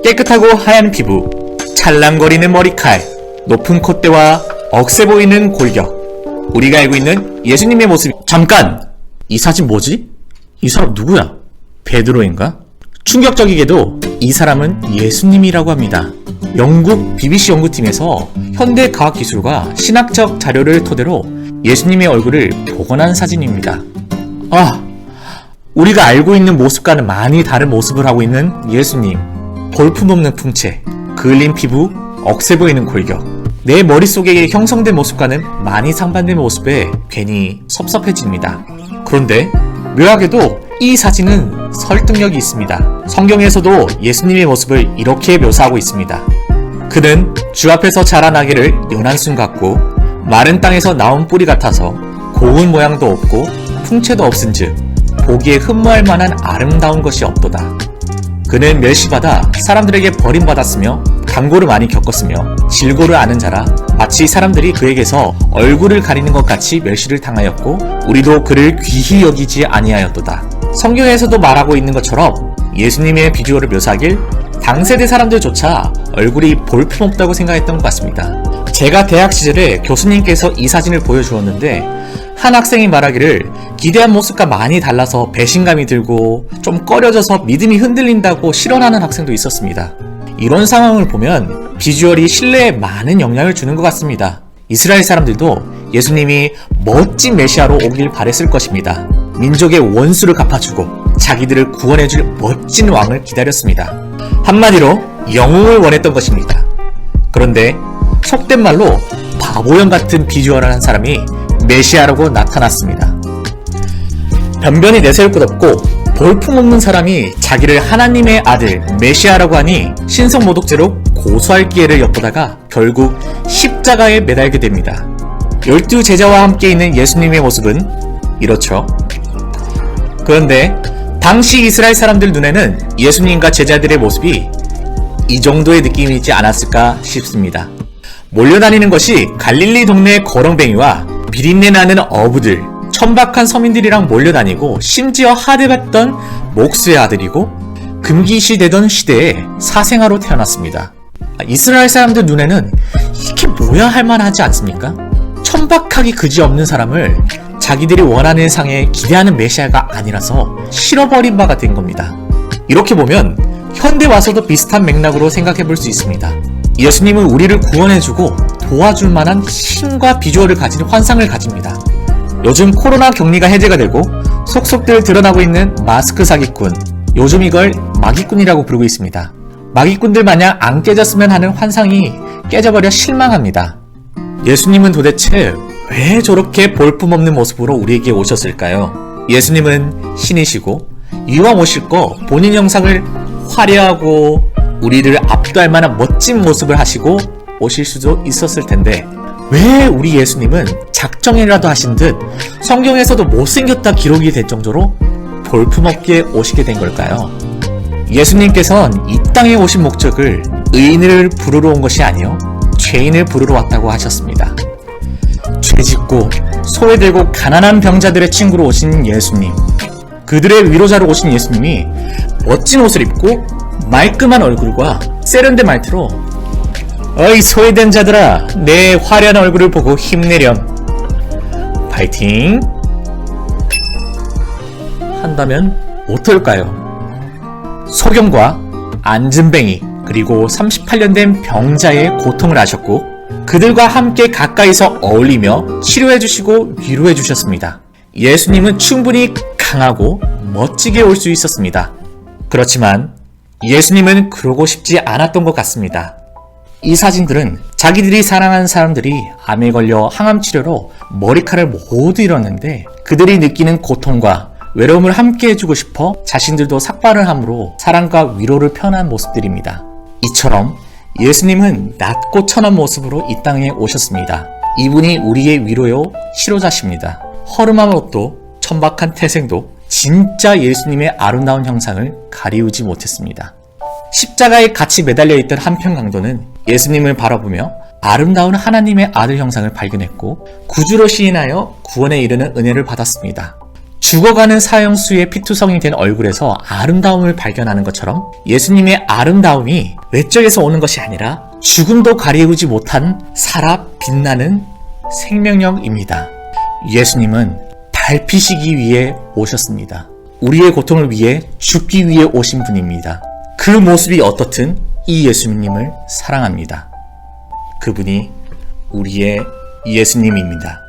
깨끗하고 하얀 피부, 찰랑거리는 머리칼, 높은 콧대와 억세 보이는 골격. 우리가 알고 있는 예수님의 모습이. 잠깐! 이 사진 뭐지? 이 사람 누구야? 베드로인가? 충격적이게도 이 사람은 예수님이라고 합니다. 영국 BBC 연구팀에서 현대 과학기술과 신학적 자료를 토대로 예수님의 얼굴을 복원한 사진입니다. 우리가 알고 있는 모습과는 많이 다른 모습을 하고 있는 예수님. 볼품없는 풍채, 그을린 피부, 억세 보이는 골격. 내 머릿속에 형성된 모습과는 많이 상반된 모습에 괜히 섭섭해집니다. 그런데 묘하게도 이 사진은 설득력이 있습니다. 성경에서도 예수님의 모습을 이렇게 묘사하고 있습니다. 그는 주 앞에서 자란 아기를 연한순 같고 마른 땅에서 나온 뿌리 같아서 고운 모양도 없고 풍채도 없은즉 보기에 흠모할 만한 아름다운 것이 없도다. 그는 멸시받아 사람들에게 버림받았으며 강고를 많이 겪었으며 질고를 아는 자라 마치 사람들이 그에게서 얼굴을 가리는 것 같이 멸시를 당하였고 우리도 그를 귀히 여기지 아니하였도다. 성경에서도 말하고 있는 것처럼 예수님의 비주얼을 묘사하길 당세대 사람들조차 얼굴이 볼품없다고 생각했던 것 같습니다. 제가 대학 시절에 교수님께서 이 사진을 보여주었는데 한 학생이 말하기를 기대한 모습과 많이 달라서 배신감이 들고 좀 꺼려져서 믿음이 흔들린다고 실언하는 학생도 있었습니다. 이런 상황을 보면 비주얼이 신뢰에 많은 영향을 주는 것 같습니다. 이스라엘 사람들도 예수님이 멋진 메시아로 오길 바랬을 것입니다. 민족의 원수를 갚아주고 자기들을 구원해줄 멋진 왕을 기다렸습니다. 한마디로 영웅을 원했던 것입니다. 그런데 속된 말로 바보형 같은 비주얼을 한 사람이 메시아라고 나타났습니다. 변변히 내세울 것 없고 볼품없는 사람이 자기를 하나님의 아들 메시아라고 하니 신성모독죄로 고소할 기회를 엿보다가 결국 십자가에 매달게 됩니다. 12 제자와 함께 있는 예수님의 모습은 이렇죠. 그런데 당시 이스라엘 사람들 눈에는 예수님과 제자들의 모습이 이 정도의 느낌이지 않았을까 싶습니다. 몰려다니는 것이 갈릴리 동네의 거렁뱅이와 비린내 나는 어부들, 천박한 서민들이랑 몰려다니고 심지어 하대받던 목수의 아들이고 금기시 되던 시대에 사생아로 태어났습니다. 이스라엘 사람들 눈에는 이게 뭐야 할 만하지 않습니까? 천박하기 그지없는 사람을 자기들이 원하는 상에 기대하는 메시아가 아니라서 실어버린 바가 된 겁니다. 이렇게 보면 현대 와서도 비슷한 맥락으로 생각해 볼 수 있습니다. 예수님은 우리를 구원해주고 도와줄 만한 힘과 비주얼을 가진 환상을 가집니다. 요즘 코로나 격리가 해제가 되고 속속들 드러나고 있는 마스크 사기꾼, 요즘 이걸 마기꾼이라고 부르고 있습니다. 마기꾼들 마냥 안 깨졌으면 하는 환상이 깨져버려 실망합니다. 예수님은 도대체 왜 저렇게 볼품없는 모습으로 우리에게 오셨을까요? 예수님은 신이시고 이왕 오실 거 본인 형상을 화려하고 우리를 압도할 만한 멋진 모습을 하시고 오실 수도 있었을 텐데 왜 우리 예수님은 작정이라도 하신 듯 성경에서도 못생겼다 기록이 될 정도로 볼품없게 오시게 된 걸까요? 예수님께서는 이 땅에 오신 목적을 의인을 부르러 온 것이 아니요 죄인을 부르러 왔다고 하셨습니다. 죄짓고 소외되고 가난한 병자들의 친구로 오신 예수님, 그들의 위로자로 오신 예수님이 멋진 옷을 입고 말끔한 얼굴과 세련된 말투로 어이 소외된 자들아 내 화려한 얼굴을 보고 힘내렴 파이팅 한다면 어떨까요? 소경과 안진뱅이 그리고 38년 된 병자의 고통을 아셨고 그들과 함께 가까이서 어울리며 치료해 주시고 위로해 주셨습니다. 예수님은 충분히 강하고 멋지게 올 수 있었습니다. 그렇지만 예수님은 그러고 싶지 않았던 것 같습니다. 이 사진들은 자기들이 사랑하는 사람들이 암에 걸려 항암 치료로 머리칼을 모두 잃었는데 그들이 느끼는 고통과 외로움을 함께 해주고 싶어 자신들도 삭발을 함으로 사랑과 위로를 표현한 모습들입니다. 이처럼 예수님은 낮고 천한 모습으로 이 땅에 오셨습니다. 이분이 우리의 위로요 치료자십니다. 허름한 옷도 천박한 태생도 진짜 예수님의 아름다운 형상을 가리우지 못했습니다. 십자가에 같이 매달려 있던 한편 강도는 예수님을 바라보며 아름다운 하나님의 아들 형상을 발견했고 구주로 시인하여 구원에 이르는 은혜를 받았습니다. 죽어가는 사형수의 피투성이 된 얼굴에서 아름다움을 발견하는 것처럼 예수님의 아름다움이 외적에서 오는 것이 아니라 죽음도 가리우지 못한 살아 빛나는 생명력입니다. 예수님은 밟히시기 위해 오셨습니다. 우리의 고통을 위해 죽기 위해 오신 분입니다. 그 모습이 어떻든 이 예수님을 사랑합니다. 그분이 우리의 예수님입니다.